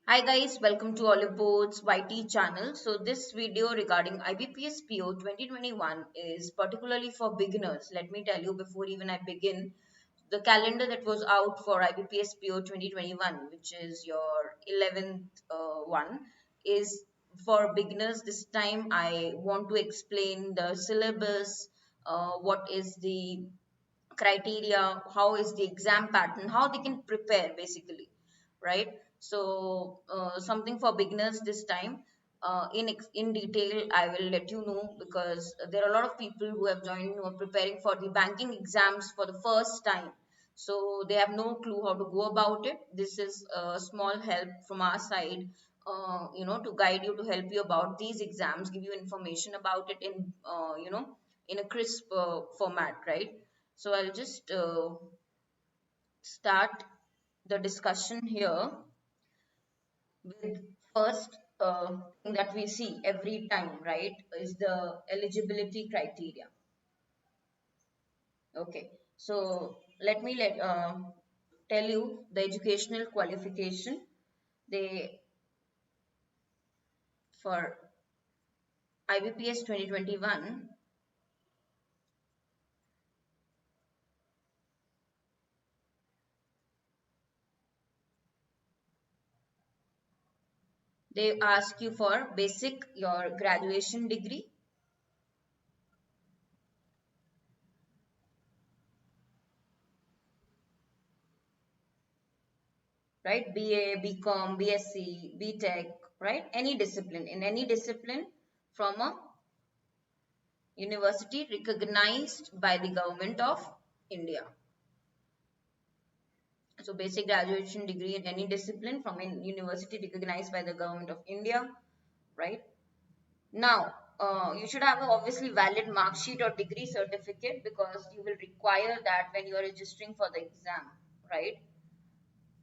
Hi guys, welcome to Olive Board's YT channel. So this video regarding IBPS PO 2021 is particularly for beginners. Let me tell you before even I begin, the calendar that was out for IBPS PO 2021, which is your 11th one, is for beginners. This time I want to explain the syllabus, what is the criteria, how is the exam pattern, how they can prepare basically, right? So something for beginners this time. In detail, I will let you know because there are a lot of people who have joined who are preparing for the banking exams for the first time. So they have no clue how to go about it. This is a small help from our side, to guide you, to help you about these exams, give you information about it in, in a crisp format, right? So I'll just start the discussion here with first thing that we see every time, right, is the eligibility criteria. Okay, so let me tell you the educational qualification. They for IBPS 2021, they ask you for basic your graduation degree, right? BA, BCom, BSc, BTech, right? Any discipline, in any discipline from a university recognized by the government of India. So basic graduation degree in any discipline from a university recognized by the government of India, right? Now, you should have a obviously valid mark sheet or degree certificate because you will require that when you are registering for the exam, right?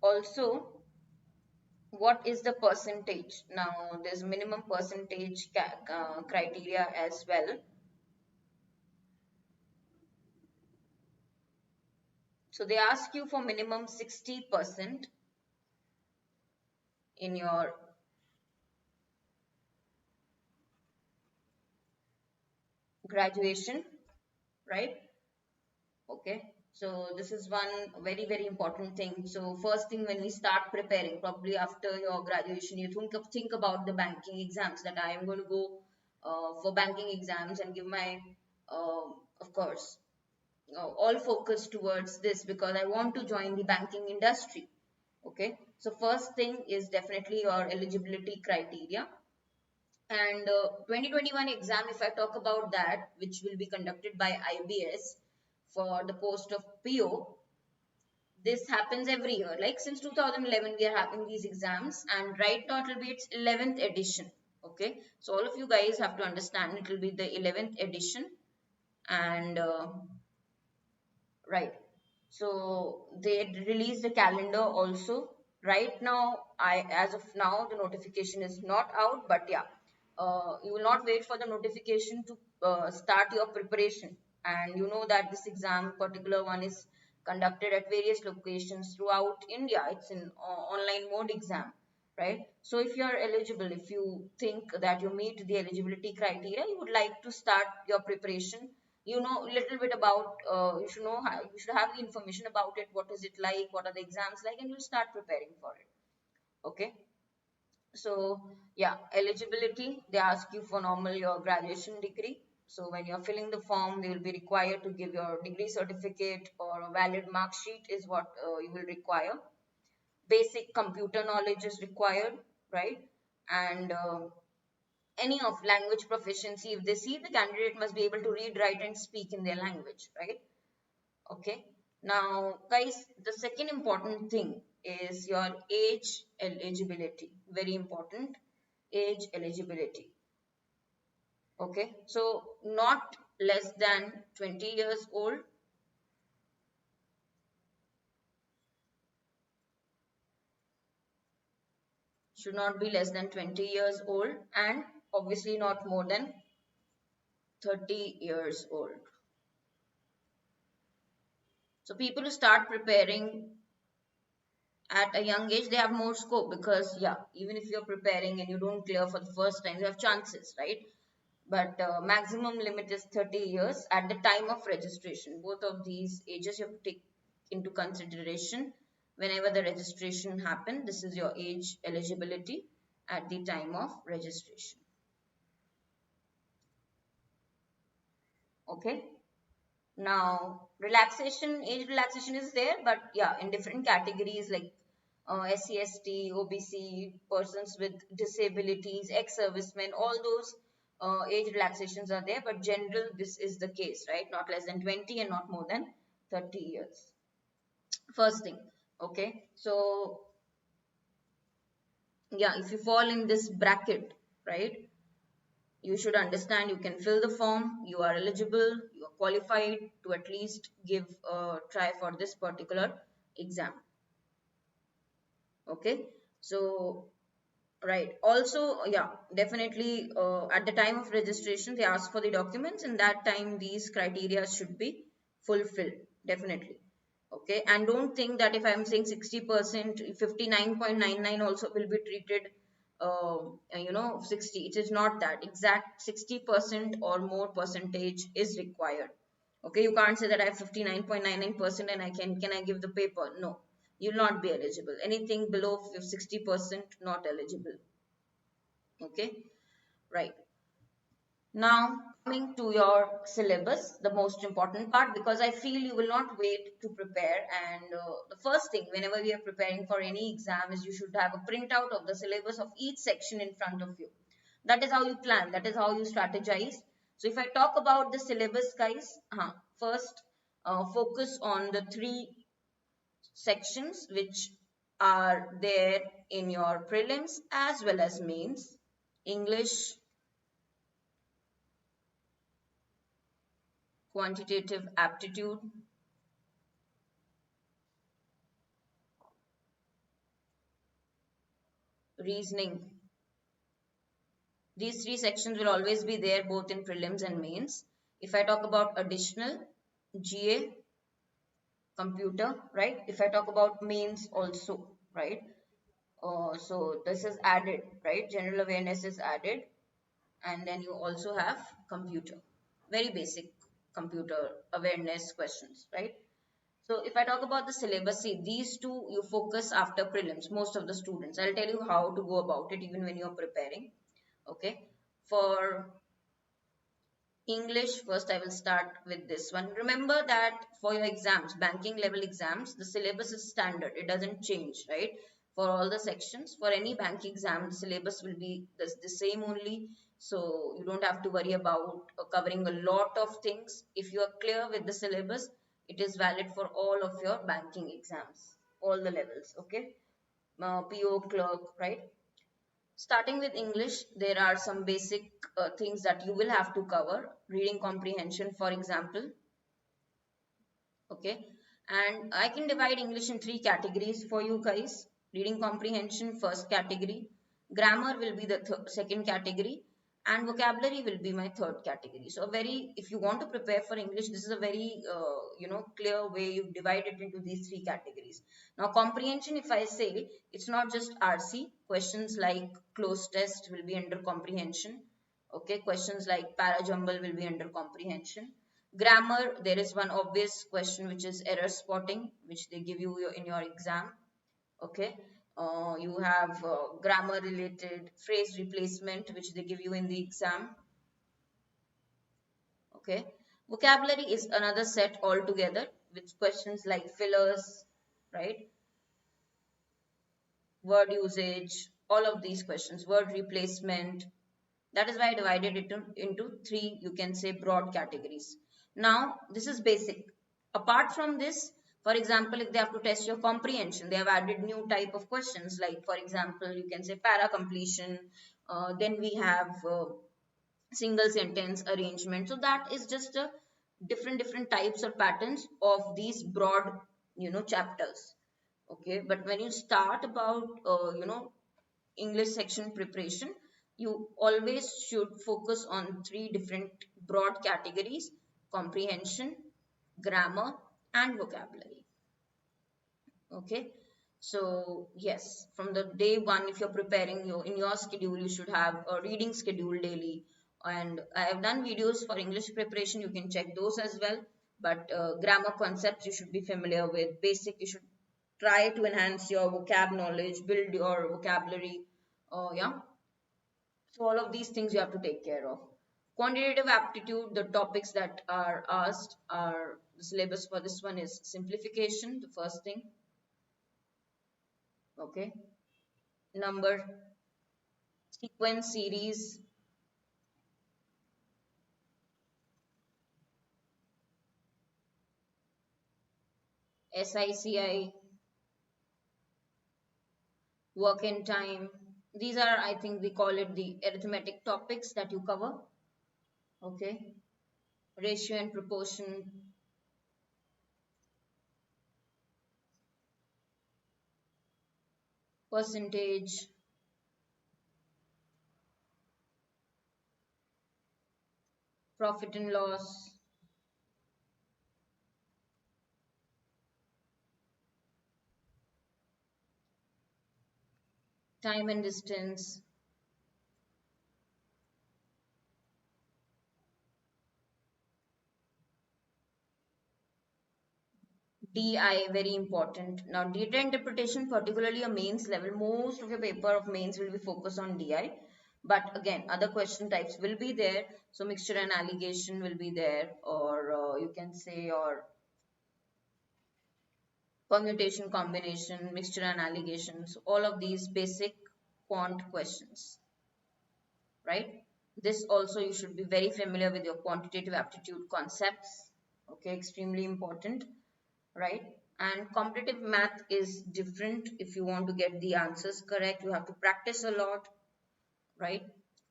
Also, what is the percentage? Now, there's minimum percentage criteria as well. So they ask you for minimum 60% in your graduation, right? Okay. So this is one very important thing. So first thing when we start preparing, probably after your graduation, you think about the banking exams that I am going to go for banking exams and give my, uh, of course, all focus towards this because I want to join the banking industry. Okay. So first thing is definitely your eligibility criteria. And 2021 exam, if I talk about that, which will be conducted by IBS for the post of PO, this happens every year. Like since 2011, we are having these exams, and right now it will be its 11th edition. Okay, so all of you guys have to understand it will be the 11th edition, and right. So they release the calendar also. Right now, as of now the notification is not out, but yeah, you will not wait for the notification to start your preparation. And you know that this exam, particular one, is conducted at various locations throughout India. It's an online mode exam, right? So if you are eligible, if you think that you meet the eligibility criteria, you would like to start your preparation, you know a little bit about, you should know how, you should have the information about it, what is it like, what are the exams like, and you'll start preparing for it. Okay, so yeah, eligibility, they ask you for normal your graduation degree. So when you're filling the form, they will be required to give your degree certificate or a valid mark sheet is what you will require. Basic computer knowledge is required, right? And any of language proficiency, if they see the candidate must be able to read, write, and speak in their language, right? Okay. Now, guys, the second important thing is your age eligibility. Very important. Age eligibility. Okay. So, not less than 20 years old. Should not be less than 20 years old, and obviously not more than 30 years old. So, people who start preparing at a young age they have more scope, because yeah, even if you're preparing and you don't clear for the first time, you have chances, right? But maximum limit is 30 years at the time of registration. Both of these ages you have to take into consideration whenever the registration happen. This is your age eligibility at the time of registration. Okay. Now, relaxation, age relaxation is there, but yeah, in different categories like SC/ST, OBC, persons with disabilities, ex-servicemen, all those age relaxations are there. But general, this is the case, right? Not less than 20 and not more than 30 years. First thing, okay. So yeah, if you fall in this bracket, right? You should understand you can fill the form, you are eligible, you are qualified to at least give a try for this particular exam. Okay, so right, also yeah, definitely at the time of registration they ask for the documents, and that time these criteria should be fulfilled, definitely. Okay, and don't think that if I'm saying 60%, 59.99 also will be treated 60. It is not that. Exact 60% or more percentage is required. Okay, you can't say that I have 59.99% and I give the paper. No, you'll not be eligible. Anything below 60% not eligible. Okay, right. Now, coming to your syllabus, the most important part, because I feel you will not wait to prepare. And the first thing, whenever we are preparing for any exam, is you should have a printout of the syllabus of each section in front of you. That is how you plan, that is how you strategize. So, if I talk about the syllabus, guys, first focus on the three sections which are there in your prelims as well as mains: English, quantitative aptitude, reasoning. These three sections will always be there both in prelims and mains. If I talk about additional, GA, computer, right? If I talk about mains also, right? So this is added, right? General awareness is added, and then you also have computer, very basic computer awareness questions, right? So if I talk about the syllabus, see, these two you focus after prelims, most of the students. I'll tell you how to go about it even when you're preparing. Okay. For English, first I will start with this one. Remember that for your exams, banking level exams, the syllabus is standard. It doesn't change, right? For all the sections, for any banking exam, the syllabus will be the same only. So you don't have to worry about covering a lot of things. If you are clear with the syllabus, it is valid for all of your banking exams, all the levels, okay? PO, clerk, right? Starting with English, there are some basic things that you will have to cover. Reading comprehension, for example. Okay. And I can divide English in three categories for you guys. Reading comprehension, first category. Grammar will be the second category. And vocabulary will be my third category. So if you want to prepare for English, this is a very, clear way you divide it into these three categories. Now, comprehension, if I say, it's not just RC. Questions like closed test will be under comprehension. Okay, questions like parajumble will be under comprehension. Grammar, there is one obvious question which is error spotting, which they give you in your exam. Okay, you have grammar related phrase replacement, which they give you in the exam. Okay, vocabulary is another set altogether with questions like fillers, right? Word usage, all of these questions, word replacement. That is why I divided it into three, you can say, broad categories. Now, this is basic. Apart from this, for example, if they have to test your comprehension, they have added new type of questions. Like, for example, you can say para completion. Then we have single sentence arrangement. So that is just a different types or patterns of these broad, chapters. Okay, but when you start about, English section preparation, you always should focus on three different broad categories: comprehension, grammar, and vocabulary. Okay, So yes, from the day one, if you're preparing in your schedule, you should have a reading schedule daily. And I have done videos for English preparation, you can check those as well. But grammar concepts you should be familiar with. Basic, you should try to enhance your vocab knowledge, build your vocabulary. Yeah, so all of these things you have to take care of. Quantitative aptitude, the topics that are asked are, the syllabus for this one is simplification, the first thing. Okay. Number, sequence, series, SICI, work in time. These are, I think we call it the arithmetic topics that you cover. Okay. Ratio and proportion, percentage, profit and loss, time and distance, DI, very important. Now, data interpretation, particularly a mains level, most of your paper of mains will be focused on DI. But again, other question types will be there. So, mixture and allegation will be there, or you can say, or permutation, combination, mixture and allegation. So, all of these basic quant questions, right? This also you should be very familiar with your quantitative aptitude concepts. Okay, extremely important, right? And competitive math is different. If you want to get the answers correct, you have to practice a lot, right?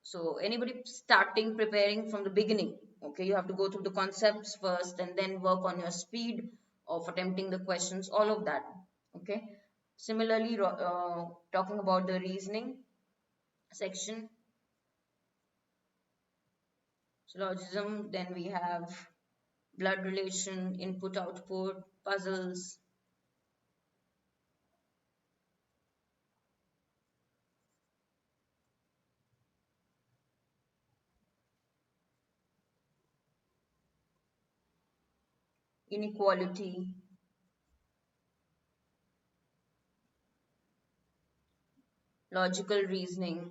So anybody starting preparing from the beginning, okay, you have to go through the concepts first and then work on your speed of attempting the questions, all of that. Okay. Similarly, talking about the reasoning section, syllogism, then we have blood relation, input output, puzzles, inequality, logical reasoning.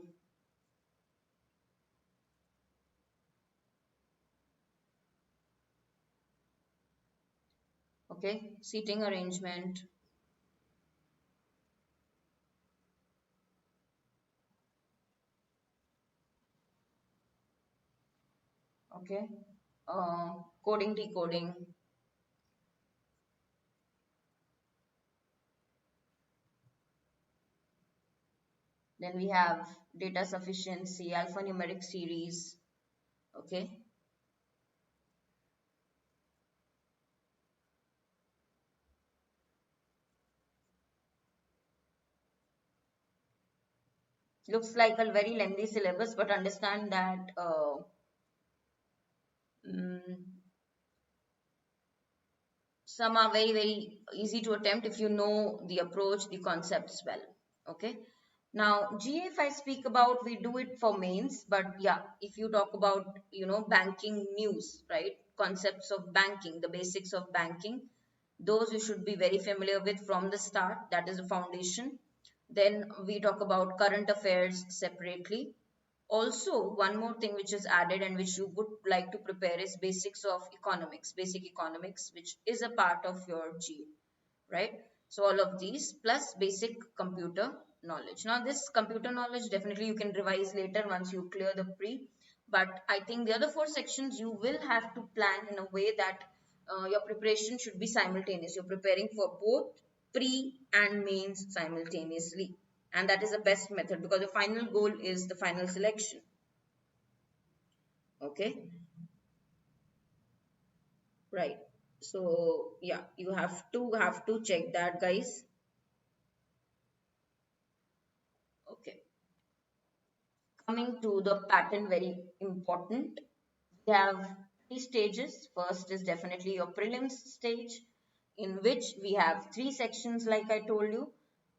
Okay, seating arrangement. Okay, coding, decoding. Then we have data sufficiency, alphanumeric series. Okay, looks like a very lengthy syllabus, but understand that mm, some are very, very easy to attempt if you know the approach, the concepts well. Okay. Now, GA, if I speak about, we do it for mains, but yeah, if you talk about, banking news, right? Concepts of banking, the basics of banking, those you should be very familiar with from the start. That is the foundation. Then we talk about current affairs separately. Also, one more thing which is added and which you would like to prepare is basics of economics, basic economics, which is a part of your GA, right? So all of these plus basic computer knowledge. Now this computer knowledge definitely you can revise later once you clear the pre, but I think the other four sections you will have to plan in a way that your preparation should be simultaneous. You're preparing for both pre and mains simultaneously, and that is the best method because the final goal is the final selection. Okay, right. So yeah, you have to check that, guys. Okay. Coming to the pattern, very important. We have three stages. First is definitely your prelims stage, in which we have three sections, like I told you.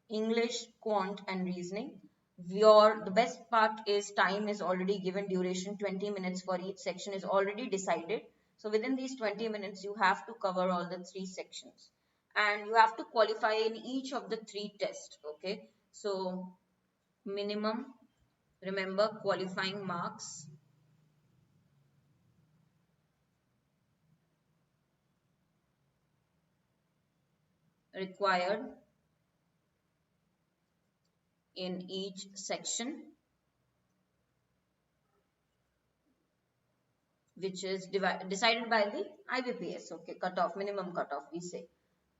English, quant, and reasoning. The best part is time is already given, duration 20 minutes for each section is already decided. So within these 20 minutes, you have to cover all the three sections and you have to qualify in each of the three tests. Okay, so minimum, remember qualifying marks required in each section, which is decided by the IBPS. Okay, cutoff, minimum cutoff, we say.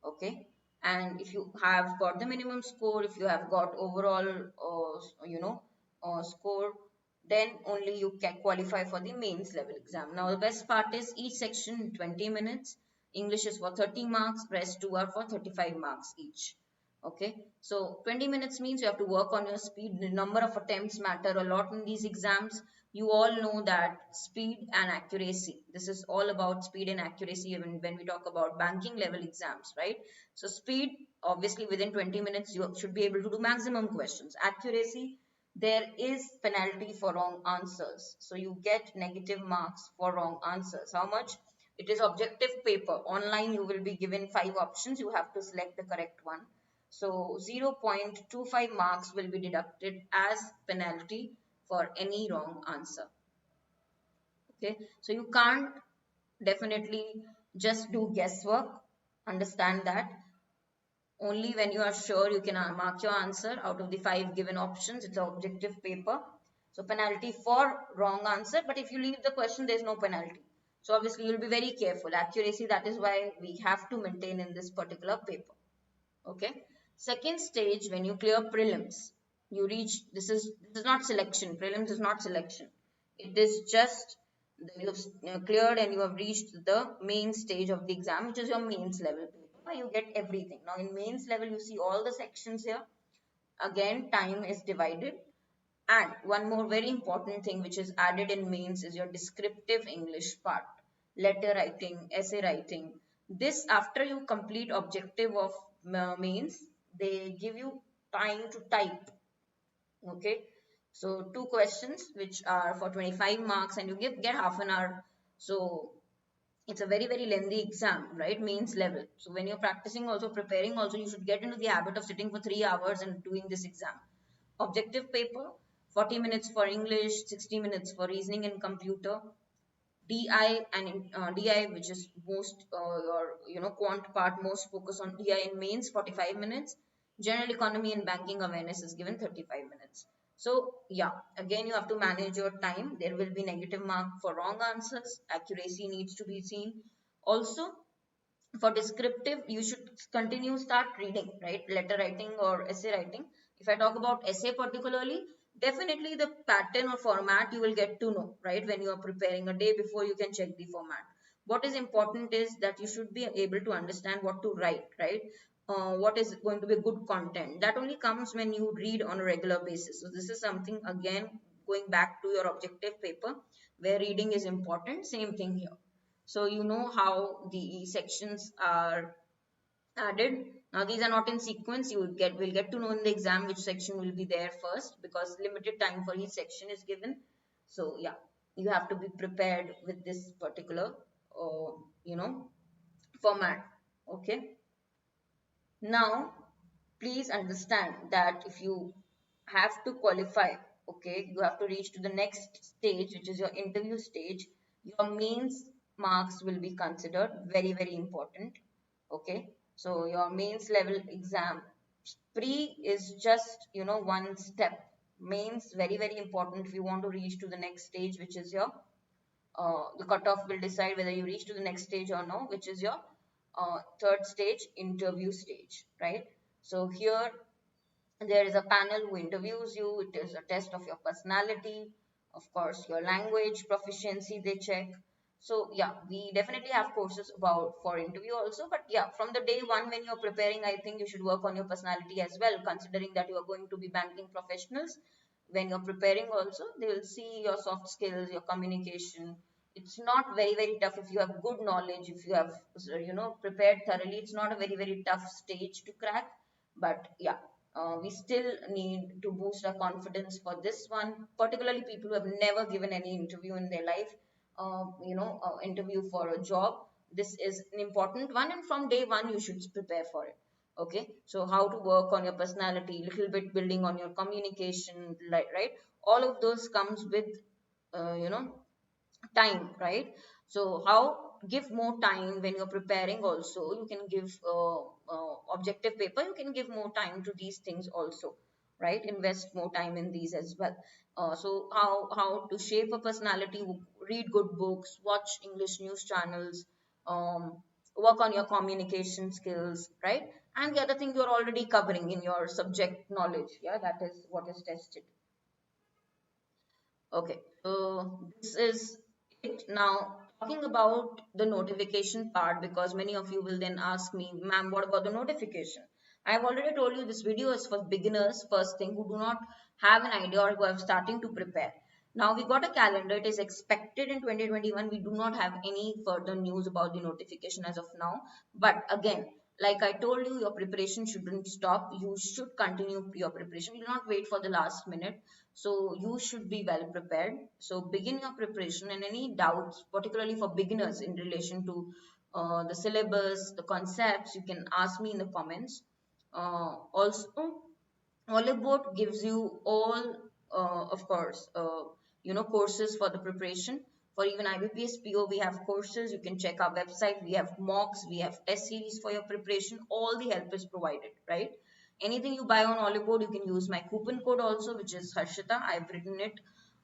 Okay, and if you have got the minimum score, if you have got overall, score, then only you can qualify for the mains level exam. Now, the best part is each section 20 minutes. English is for 30 marks, rest 2 are for 35 marks each. Okay, so 20 minutes means you have to work on your speed. The number of attempts matter a lot in these exams. You all know that speed and accuracy, this is all about speed and accuracy even when we talk about banking level exams, right? So speed, obviously within 20 minutes you should be able to do maximum questions. Accuracy, there is penalty for wrong answers, so you get negative marks for wrong answers. How much? It is objective paper. Online you will be given 5 options, you have to select the correct one. So 0.25 marks will be deducted as penalty for any wrong answer. Okay, so you can't definitely just do guesswork. Understand that only when you are sure you can mark your answer out of the 5 given options. It's an objective paper. So penalty for wrong answer, but if you leave the question, there's no penalty. So obviously you'll be very careful. Accuracy, that is why we have to maintain in this particular paper. Okay, second stage, when you clear prelims, you reach, this is not selection. Prelims is not selection, it is just you have cleared and you have reached the main stage of the exam, which is your mains level paper. You get everything. Now in mains level, you see all the sections here. Again, time is divided. And one more very important thing which is added in mains is your descriptive English part, letter writing, essay writing. This, after you complete objective of mains, they give you time to type. Okay, so 2 questions which are for 25 marks and you get half an hour. So it's a very very lengthy exam, right? Mains level. So when you're practicing also, preparing also, you should get into the habit of sitting for 3 hours and doing this exam. Objective paper, 40 minutes for English, 60 minutes for reasoning and computer. DI and DI, which is most your quant part, most focus on DI in mains, 45 minutes. General economy and banking awareness is given 35 minutes. So yeah, again you have to manage your time. There will be negative mark for wrong answers. Accuracy needs to be seen. Also, for descriptive, you should continue start reading, right? Letter writing or essay writing. If I talk about essay particularly, definitely the pattern or format you will get to know, right? When you are preparing a day before, you can check the format. What is important is that you should be able to understand what to write, right? What is going to be good content. That only comes when you read on a regular basis. So this is something, again, going back to your objective paper where reading is important. Same thing here. So you know how the sections are added. Now these are not in sequence. You will get to know in the exam which section will be there first, because limited time for each section is given. So yeah, you have to be prepared with this particular format. Okay. Now please understand that if you have to qualify, okay, you have to reach to the next stage, which is your interview stage. Your mains marks will be considered very very important. Okay, so your mains level exam, pre is just one step. Mains very very important if you want to reach to the next stage, which is your the cutoff will decide whether you reach to the next stage or no, which is your third stage, interview stage, right? So here there is a panel who interviews you. It is a test of your personality, of course, your language proficiency they check. So yeah, we definitely have courses about for interview also. But yeah, from the day one when you're preparing, I think you should work on your personality as well, considering that you are going to be banking professionals. When you're preparing also, they will see your soft skills, your communication. It's not very very tough if you have good knowledge, if you have prepared thoroughly. It's not a very very tough stage to crack. But yeah, We still need to boost our confidence for this one, particularly people who have never given any interview in their life. Interview for a job, this is an important one, and from day one you should prepare for it. Okay, so how to work on your personality, little bit building on your communication, like, right, all of those comes with uh, you know time, right? So how give more time when you're preparing also. You can give objective paper, you can give more time to these things also, right? Invest more time in these as well. So how to shape a personality, read good books, watch English news channels, um, work on your communication skills, right? And the other thing you're already covering in your subject knowledge, yeah, that is what is tested. Okay, so this is it. Now, talking about the notification part, because many of you will then ask me, ma'am, what about the notification? I have already told you this video is for beginners, first thing, who do not have an idea or who are starting to prepare. Now, we got a calendar. It is expected in 2021. We do not have any further news about the notification as of now. But again, like I told you, your preparation shouldn't stop. You should continue your preparation. Do not wait for the last minute. So you should be well prepared. So begin your preparation, and any doubts, particularly for beginners in relation to the syllabus, the concepts, you can ask me in the comments. Also, Olive Board gives you all, of course, courses for the preparation. For even IBPS PO, we have courses. You can check our website. We have mocks. We have test series for your preparation. All the help is provided, right? Anything you buy on Olive Board, you can use my coupon code also, which is Harshita. I've written it.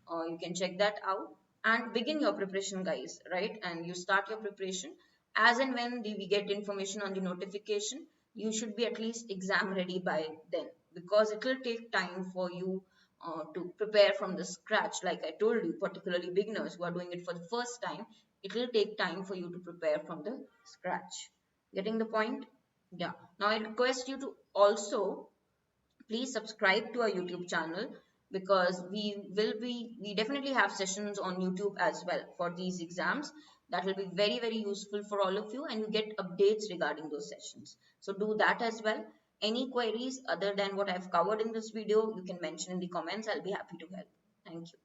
You can check that out and begin your preparation, guys, right? And you start your preparation as and when we get information on the notification. You should be at least exam ready by then, because it will take time for you to prepare from the scratch. Like I told you, particularly beginners who are doing it for the first time, it will take time for you to prepare from the scratch. Getting the point? Yeah. Now I request you to also please subscribe to our YouTube channel, because we definitely have sessions on YouTube as well for these exams. That will be very, very useful for all of you, and you get updates regarding those sessions. So do that as well. Any queries other than what I've covered in this video, you can mention in the comments. I'll be happy to help. Thank you.